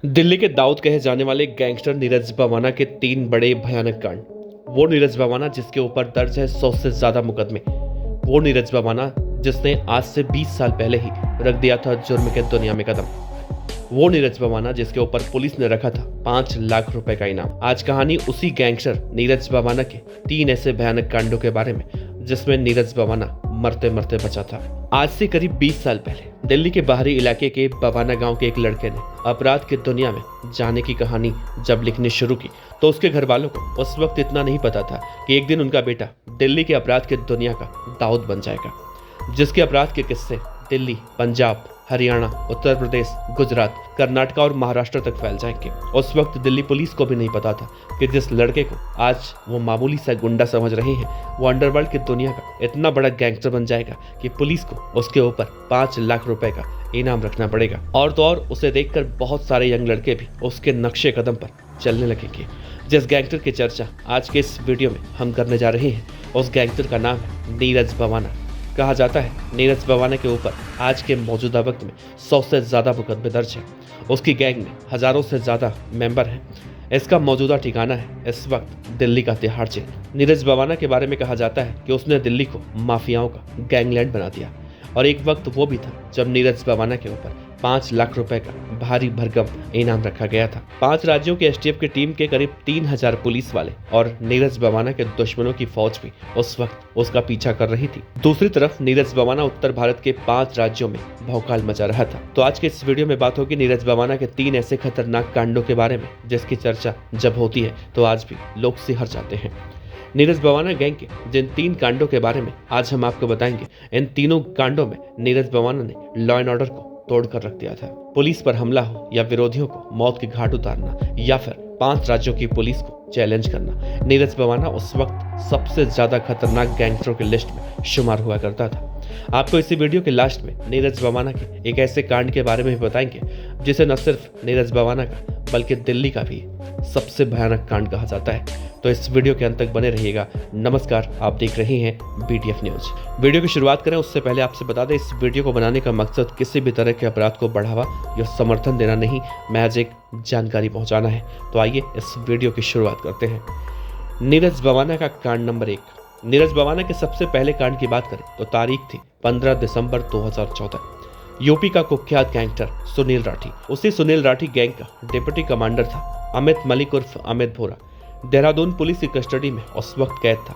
दिल्ली के दाऊद कहे जाने वाले गैंगस्टर नीरज भवाना के 3 बड़े भयानक कांड। वो नीरज भवाना जिसके ऊपर दर्ज है 100 से ज्यादा मुकदमे। वो नीरज भवाना जिसने आज से 20 साल पहले ही रख दिया था जुर्म के दुनिया में कदम। वो नीरज भवाना जिसके ऊपर पुलिस ने रखा था 5 लाख रुपए का इनाम। आज कहानी उसी गैंगस्टर नीरज भवाना के 3 ऐसे भयानक कांडों के बारे में जिसमें नीरज भवाना मरते मरते बचा था। आज से करीब 20 साल पहले दिल्ली के बाहरी इलाके के भवाना गांव के एक लड़के ने अपराध की दुनिया में जाने की कहानी जब लिखनी शुरू की तो उसके घर वालों को उस वक्त इतना नहीं पता था कि एक दिन उनका बेटा दिल्ली के अपराध की दुनिया का दाऊद बन जाएगा, जिसके अपराध के किस्से दिल्ली, पंजाब, हरियाणा, उत्तर प्रदेश, गुजरात, कर्नाटक और महाराष्ट्र तक फैल जाएंगे। उस वक्त दिल्ली पुलिस को भी नहीं पता था कि जिस लड़के को आज वो मामूली सा गुंडा समझ रहे हैं, वो अंडरवर्ल्ड की दुनिया का इतना बड़ा गैंगस्टर बन जाएगा कि पुलिस को उसके ऊपर 5 लाख रुपए का इनाम रखना पड़ेगा। और तो और उसे देखकर बहुत सारे यंग लड़के भी उसके नक्शे कदम पर चलने लगेंगे। जिस गैंगस्टर की चर्चा आज के इस वीडियो में हम करने जा रहे हैं, उस गैंगस्टर का नाम है नीरज भवाना। कहा जाता है नीरज भवाना के ऊपर आज के मौजूदा वक्त में 100 से ज़्यादा मुकदमे दर्ज हैं। उसकी गैंग में हज़ारों से ज़्यादा मेंबर हैं। इसका मौजूदा ठिकाना है इस वक्त दिल्ली का तिहाड़ जेल। नीरज भवाना के बारे में कहा जाता है कि उसने दिल्ली को माफियाओं का गैंगलैंड बना दिया, और एक वक्त वो भी था जब नीरज भवाना के ऊपर 5 लाख रुपए का भारी भरकम इनाम रखा गया था। 5 राज्यों के एसटीएफ की टीम के करीब 3000 पुलिस वाले और नीरज भवाना के दुश्मनों की फौज भी उस वक्त उसका पीछा कर रही थी। दूसरी तरफ नीरज भवाना उत्तर भारत के 5 राज्यों में भौकाल मचा रहा था। तो आज के इस वीडियो में बात होगी नीरज भवाना के 3 ऐसे खतरनाक कांडों के बारे में जिसकी चर्चा जब होती है तो आज भी लोग सिहर जाते हैं। नीरज भवाना गैंग के जिन 3 कांडों के बारे में आज हम आपको बताएंगे, इन तीनों कांडों में नीरज भवाना ने लॉ एंड ऑर्डर को तोड़कर रख दिया था। पुलिस पर हमला हो या विरोधियों को मौत के घाट उतारना या फिर 5 राज्यों की पुलिस को चैलेंज करना, नीरज भवाना उस वक्त सबसे ज्यादा खतरनाक गैंगस्टरों की लिस्ट में शुमार हुआ करता था। आपको इसी वीडियो के लास्ट में नीरज भवाना के एक ऐसे कांड के बारे में भी बताएंगे जिसे न सिर्फ नीरज भवाना का बल्कि दिल्ली का भी सबसे भयानक कांड कहा जाता है। तो इस वीडियो के अंत तक बने रहिएगा। नमस्कार, आप देख रहे हैं BTF न्यूज। वीडियो की शुरुआत करें उससे पहले आपसे बता दें, इस वीडियो को बनाने का मकसद किसी भी तरह के अपराध को बढ़ावा या समर्थन देना नहीं, महज एक जानकारी पहुंचाना है। तो आइए इस वीडियो की शुरुआत करते हैं। नीरज भवाना का कांड नंबर 1। नीरज भवाना के सबसे पहले कांड की बात करें तो तारीख थी 15 दिसंबर 2014। यूपी का कुख्यात गैंगस्टर सुनील राठी, उसी सुनील राठी गैंग का डिप्टी कमांडर था अमित मलिक उर्फ अमित भोरा, देहरादून पुलिस की कस्टडी में उस वक्त कैद था।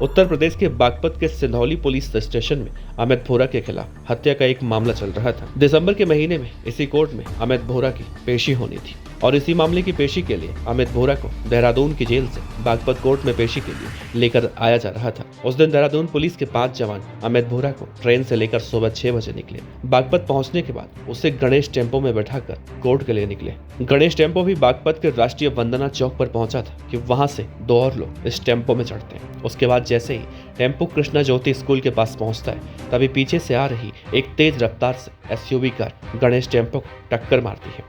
उत्तर प्रदेश के बागपत के सिंधौली पुलिस स्टेशन में अमित भोरा के खिलाफ हत्या का एक मामला चल रहा था। दिसंबर के महीने में इसी कोर्ट में अमित भोरा की पेशी होनी थी और इसी मामले की पेशी के लिए अमित भोरा को देहरादून की जेल से बागपत कोर्ट में पेशी के लिए लेकर आया जा रहा था। उस दिन देहरादून पुलिस के 5 जवान अमित भोरा को ट्रेन से लेकर सुबह 6 बजे निकले। बागपत पहुंचने के बाद उसे गणेश टेम्पो में बैठाकर कोर्ट के लिए निकले। गणेश टेम्पो भी बागपत के राष्ट्रीय वंदना चौक पर पहुंचा था कि वहां से 2 और लोग इस टेम्पो में चढ़ते हैं। उसके बाद जैसे ही टेम्पो कृष्णा ज्योति स्कूल के पास पहुंचता है, तभी पीछे से आ रही एक तेज रफ्तार से SUV कार गणेश टेम्पो को टक्कर मारती है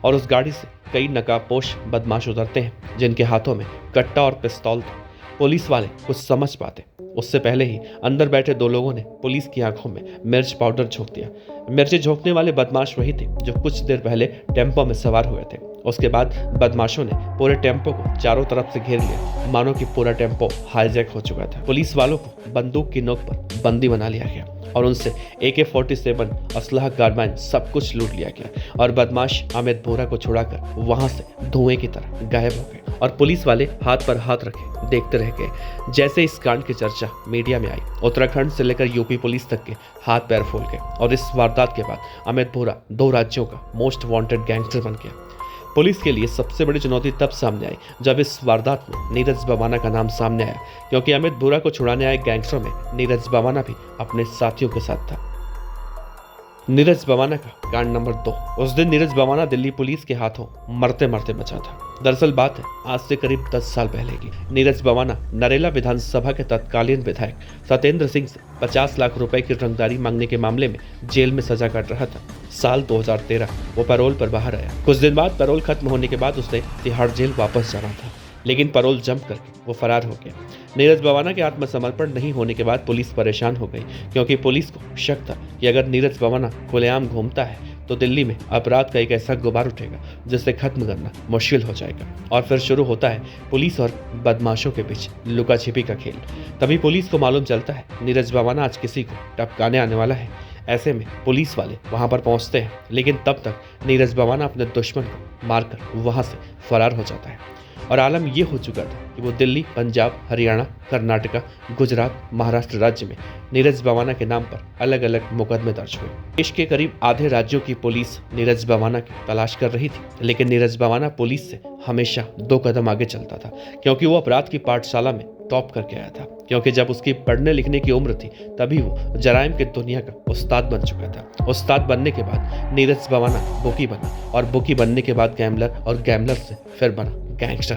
और उस गाड़ी से कई नकाबपोश बदमाश उतरते हैं जिनके हाथों में कट्टा और पिस्तौल था। पुलिस वाले कुछ समझ पाते उससे पहले ही अंदर बैठे 2 लोगों ने पुलिस की आंखों में मिर्च पाउडर झोंक दिया। मिर्ची झोंकने वाले बदमाश वही थे जो कुछ देर पहले टेम्पो में सवार हुए थे। उसके बाद बदमाशों ने पूरे टेम्पो को चारों तरफ से घेर लिया, मानो कि पूरा टेम्पो हाईजैक हो चुका था। पुलिस वालों को बंदूक की नोक पर बंदी बना लिया गया और उनसे AK-47, असलहा, कारबाइन सब कुछ लूट लिया गया और बदमाश अमित भोरा को छुड़ाकर वहां से धुएं की तरह गायब हो गए और पुलिस वाले हाथ पर हाथ रखे देखते रह गए। जैसे इस कांड की चर्चा मीडिया में आई, उत्तराखंड से लेकर यूपी पुलिस तक के हाथ पैर फूल गए और इस वारदात के बाद अमित भोरा 2 राज्यों का मोस्ट वांटेड गैंगस्टर बन गया। पुलिस के लिए सबसे बड़ी चुनौती तब सामने आई जब इस वारदात में नीरज भवाना का नाम सामने आया, क्योंकि अमित भोरा को छुड़ाने आए गैंगस्टरों में नीरज भवाना भी अपने साथियों के साथ था। नीरज भवाना का कांड नंबर 2। उस दिन नीरज भवाना दिल्ली पुलिस के हाथों मरते मरते बचा था। दरअसल बात है आज से करीब 10 साल पहले की। नीरज भवाना नरेला विधानसभा के तत्कालीन विधायक सत्येंद्र सिंह से 50 लाख रुपए की रंगदारी मांगने के मामले में जेल में सजा काट रहा था। साल 2013 वो पैरोल पर बाहर आया। कुछ दिन बाद पैरोल खत्म होने के बाद उसे तिहाड़ जेल वापस जाना था, लेकिन पैरोल जंप करके वो फरार हो गया। नीरज भवाना के आत्मसमर्पण नहीं होने के बाद पुलिस परेशान हो गई, क्योंकि पुलिस को शक था कि अगर नीरज भवाना खुलेआम घूमता है तो दिल्ली में अपराध का एक ऐसा गुबार उठेगा जिसे खत्म करना मुश्किल हो जाएगा। और फिर शुरू होता है पुलिस और बदमाशों के बीच लुका छिपी का खेल। तभी पुलिस को मालूम चलता है नीरज बवाना आज किसी को टपकाने आने वाला है। ऐसे में पुलिस वाले वहां पर पहुंचते हैं, लेकिन तब तक नीरज बवाना अपने दुश्मन को मारकर वहां से फरार हो जाता है। और आलम यह हो चुका था कि वो दिल्ली, पंजाब, हरियाणा, कर्नाटका, गुजरात, महाराष्ट्र राज्य में नीरज बवाना के नाम पर अलग अलग मुकदमे दर्ज हुए। देश के करीब आधे राज्यों की पुलिस नीरज बवाना की तलाश कर रही थी, लेकिन नीरज बवाना पुलिस से हमेशा 2 कदम आगे चलता था, क्योंकि वो अपराध की पाठशाला में टॉप करके आया था। क्योंकि जब उसकी पढ़ने लिखने की उम्र थी, तभी वो जराइम की दुनिया का उस्ताद बन चुका था। उस्ताद बनने के बाद नीरज बवाना बुकी बना, और बुकी बनने के बाद गैम्बलर, और गैम्बलर से फिर बना गैंगस्टर।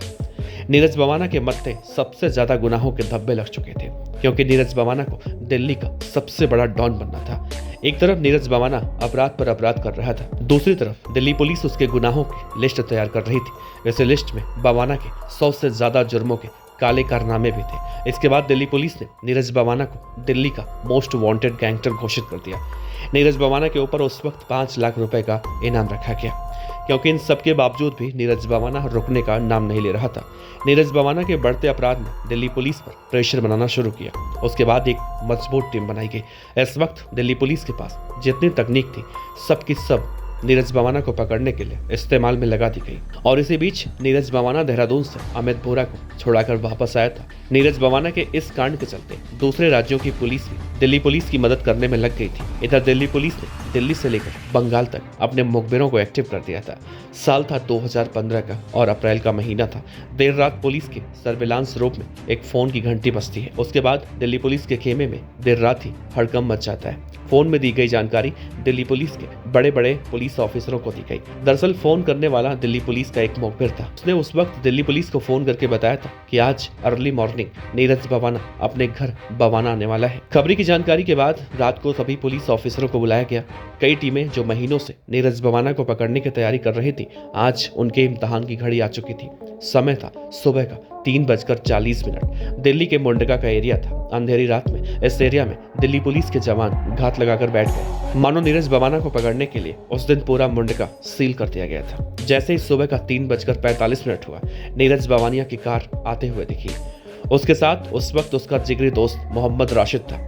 नीरज बवाना के मत्थे सबसे ज्यादा गुनाहों के धब्बे लग चुके थे, क्योंकि नीरज बवाना को दिल्ली का सबसे बड़ा डॉन बनना था। एक तरफ नीरज बवाना अपराध पर अपराध कर रहा था, दूसरी तरफ दिल्ली पुलिस उसके गुनाहों की लिस्ट तैयार कर रही थी। वैसे लिस्ट में बवाना के 100 से ज्यादा जुर्मों के काले कारनामे भी थे। इसके बाद दिल्ली पुलिस ने नीरज बवाना को दिल्ली का मोस्ट वांटेड गैंगस्टर घोषित कर दिया। नीरज बवाना के ऊपर उस वक्त 5 लाख रुपए का इनाम रखा गया, क्योंकि इन सब के बावजूद भी नीरज बवाना रुकने का नाम नहीं ले रहा था। नीरज बवाना के बढ़ते अपराध ने दिल्ली पुलिस पर प्रेशर बनाना शुरू किया। उसके बाद एक मजबूत टीम बनाई गई। इस वक्त दिल्ली पुलिस के पास जितनी तकनीक थी, सबकी सब नीरज बवाना को पकड़ने के लिए इस्तेमाल में लगा दी गई। और इसी बीच नीरज बवाना देहरादून से अमित बोरा को छुड़ाकर वापस आया था। नीरज बवाना के इस कांड के चलते दूसरे राज्यों की पुलिस भी दिल्ली पुलिस की मदद करने में लग गई थी। इधर दिल्ली पुलिस ने दिल्ली से लेकर बंगाल तक अपने मुखबिरों को एक्टिव कर दिया था। साल था 2015 का और अप्रैल का महीना था। देर रात पुलिस के सर्विलांस रूप में एक फोन की घंटी बजती है। उसके बाद दिल्ली पुलिस के खेमे में देर रात ही हड़कंप मच जाता है। फोन में दी गई जानकारी दिल्ली पुलिस के बड़े बड़े पुलिस ऑफिसरों को दी गई। दरअसल फोन करने वाला दिल्ली पुलिस का एक मुखबिर था। उसने उस वक्त दिल्ली पुलिस को फोन करके बताया था कि आज अर्ली मॉर्निंग नीरज बवाना अपने घर बवाना आने वाला है। खबरी की जानकारी के बाद रात को सभी पुलिस ऑफिसरों को बुलाया गया। कई टीमें जो महीनों से नीरज बवाना को पकड़ने की तैयारी कर रही थी, आज उनके इम्तिहान की घड़ी आ चुकी थी। समय था सुबह का 3:40। दिल्ली के मुंडका का एरिया था। अंधेरी रात में इस एरिया में दिल्ली पुलिस के जवान घात लगाकर बैठ गए, मानो नीरज बवाना को पकड़ने के लिए उस दिन पूरा मुंडका सील कर दिया गया था। जैसे ही सुबह का 3:45 हुआ, नीरज बवानिया की कार आते हुए दिखी। उसके साथ उस वक्त उसका जिगरी दोस्त मोहम्मद राशिद था।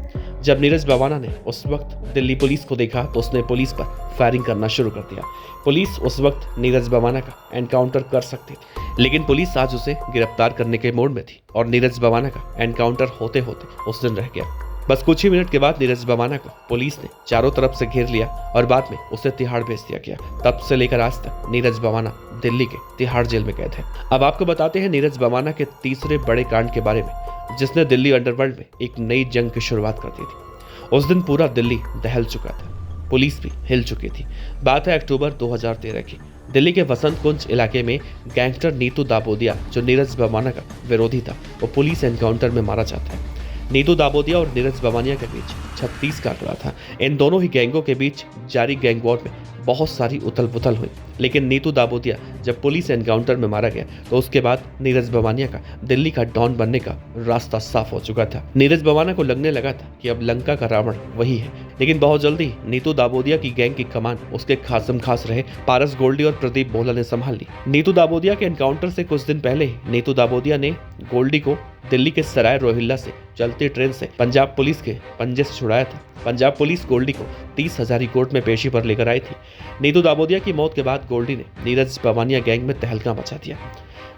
जब नीरज बवाना ने उस वक्त दिल्ली पुलिस को देखा तो उसने पुलिस पर फायरिंग करना शुरू कर दिया। पुलिस उस वक्त नीरज बवाना का एनकाउंटर कर सकती थी, लेकिन पुलिस आज उसे गिरफ्तार करने के मोड में थी और नीरज बवाना का एनकाउंटर होते होते उस दिन रह गया। बस कुछ ही मिनट के बाद नीरज बवाना को पुलिस ने चारों तरफ से घेर लिया और बाद में उसे तिहाड़ भेज दिया गया। तब से लेकर आज तक नीरज बवाना दिल्ली के तिहाड़ जेल में कैद है। अब आपको बताते हैं नीरज बवाना के तीसरे बड़े कांड के बारे में, जिसने दिल्ली अंडरवर्ल्ड में एक नई जंग की शुरुआत कर दी थी। उस दिन पूरा दिल्ली दहल चुका था, पुलिस भी हिल चुकी थी। बात है अक्टूबर 2013 की। दिल्ली के वसंत कुंज इलाके में गैंगस्टर नीतू दाबोदिया, जो नीरज बवाना का विरोधी था, वो पुलिस एनकाउंटर में मारा जाता है। नीतू दाबोदिया और नीरज बवानिया के बीच 36 का आंकड़ा था। इन दोनों ही गैंगों के बीच जारी गैंग वॉर में बहुत सारी उथल पुथल हुई, लेकिन नीतू दाबोदिया जब पुलिस एनकाउंटर में मारा गया तो उसके बाद नीरज बवानिया का दिल्ली का डॉन बनने का रास्ता साफ हो चुका था। नीरज बवाना को लगने लगा था कि अब लंका का रावण वही है, लेकिन बहुत जल्दी नीतू दाबोदिया की गैंग की कमान उसके खासम खास रहे पारस गोल्डी और प्रदीप बोहला ने संभाल ली। नीतू दाबोदिया के एनकाउंटर से कुछ दिन पहले ही नीतू दाबोदिया ने गोल्डी को दिल्ली के सराय रोहिल्ला से चलती ट्रेन से पंजाब पुलिस के पंजे से छुड़ाया था। पंजाब पुलिस गोल्डी को 30 हजारी कोर्ट में पेशी पर लेकर आई थी। नीतू दाबोदिया की मौत के बाद गोल्डी ने नीरज बवानिया गैंग में तहलका मचा दिया।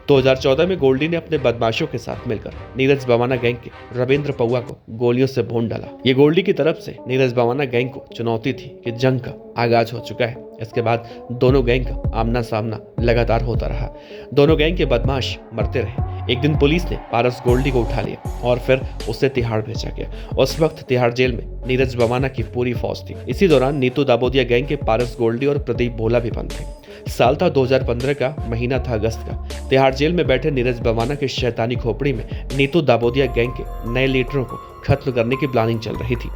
2014 में गोल्डी ने अपने बदमाशों के साथ मिलकर नीरज बवाना गैंग के रविंद्र पौआ को गोलियों से भून डाला। ये गोल्डी की तरफ से नीरज बवाना गैंग को चुनौती थी कि जंग का आगाज हो चुका है। इसके बाद दोनों गैंग का आमना सामना लगातार होता रहा। दोनों गैंग के बदमाश मरते रहे। एक दिन पुलिस ने पारस गोल्डी को उठा लिया और फिर उसे तिहाड़ भेजा गया। उस वक्त तिहाड़ जेल में नीरज बवाना की पूरी फौज थी। इसी दौरान नीतू दाबोदिया गैंग के पारस गोल्डी और प्रदीप बोहला भी बंद थे। साल था 2015 का, महीना था अगस्त का। तिहाड़ जेल में बैठे नीरज बवाना के शैतानी खोपड़ी में नीतू दाबोदिया गैंग के नए लीडरों को खत्म करने की प्लानिंग चल रही थी।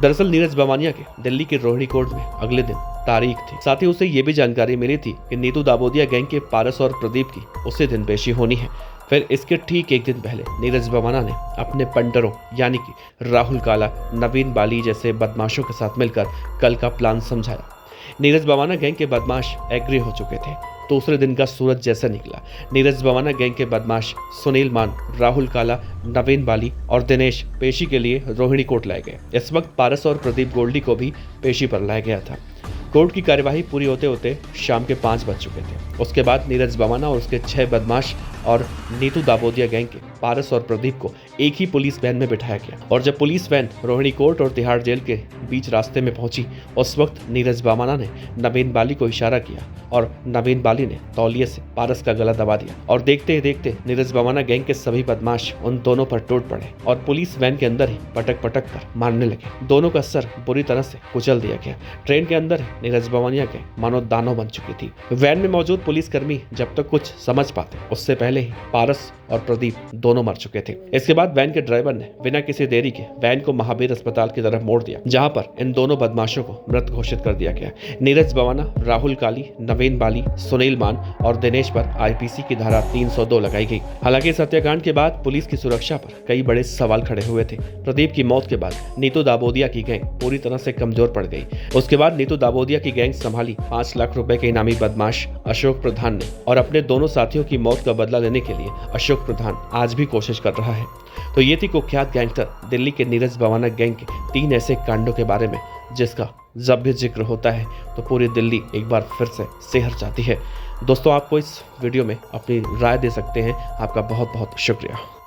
दरअसल नीरज बवानिया के दिल्ली के रोहिणी कोर्ट में अगले दिन तारीख थी। साथ ही उसे ये भी जानकारी मिली थी कि नीतू दाबोदिया गैंग के पारस और प्रदीप की उसी दिन पेशी होनी है। फिर इसके ठीक एक दिन पहले नीरज बवाना ने अपने पंडरों यानी कि राहुल काला, नवीन बाली जैसे बदमाशों के साथ मिलकर कल का प्लान समझाया। नीरज बवाना गैंग के बदमाश एग्री हो चुके थे। दूसरे दिन का सूरज जैसा निकला, नीरज बवाना गैंग के बदमाश सुनील मान, राहुल काला, नवीन बाली और दिनेश पेशी के लिए रोहिणी कोर्ट लाए गए। इस वक्त पारस और प्रदीप गोल्डी को भी पेशी पर लाया गया था। कोर्ट की कार्यवाही पूरी होते होते शाम के 5 बज चुके थे। उसके बाद नीरज बवाना और उसके 6 बदमाश और नीतू दाबोदिया गैंग के पारस और प्रदीप को एक ही पुलिस वैन में बिठाया गया और जब पुलिस वैन रोहिणी कोर्ट और तिहाड़ जेल के बीच रास्ते में पहुंची, उस वक्त नीरज बवाना ने नवीन बाली को इशारा किया और नवीन बाली ने तौलिए से पारस का गला दबा दिया और देखते ही देखते नीरज बवाना गैंग के सभी बदमाश उन दोनों पर टूट पड़े और पुलिस वैन के अंदर ही पटक पटक कर मारने लगे। दोनों का सर बुरी तरह से कुचल दिया गया। ट्रेन के अंदर ही नीरज बवानिया के मानो दानव बन चुकी थी। वैन में मौजूद पुलिसकर्मी जब तक कुछ समझ पाते, उससे पहले ही पारस और प्रदीप दोनों मर चुके थे। इसके बाद वैन के ड्राइवर ने बिना किसी देरी के वैन को महावीर अस्पताल की तरफ मोड़ दिया, जहां पर इन दोनों बदमाशों को मृत घोषित कर दिया गया। नीरज बवाना, राहुल काली, नवीन बाली, सुनील मान और दिनेश पर आईपीसी की धारा 302 लगाई गई। हालांकि इस हत्याकांड के बाद पुलिस की सुरक्षा पर कई बड़े सवाल खड़े हुए थे। प्रदीप की मौत के बाद नीतू दाबोदिया की गैंग पूरी तरह से कमजोर पड़ गई। उसके बाद नीतू दाबोदिया की गैंग संभाली 5 लाख रुपए के इनामी बदमाश अशोक प्रधान ने और अपने दोनों साथियों की मौत का बदला लेने के लिए अशोक प्रधान आज भी कोशिश कर रहा है। तो ये थी कुख्यात गैंगस्टर दिल्ली के नीरज बवाना गैंग के 3 ऐसे कांडों के बारे में जिसका जब भी जिक्र होता है तो पूरी दिल्ली एक बार फिर से सिहर जाती है। दोस्तों, आपको इस वीडियो में अपनी राय दे सकते हैं। आपका बहुत बहुत शुक्रिया।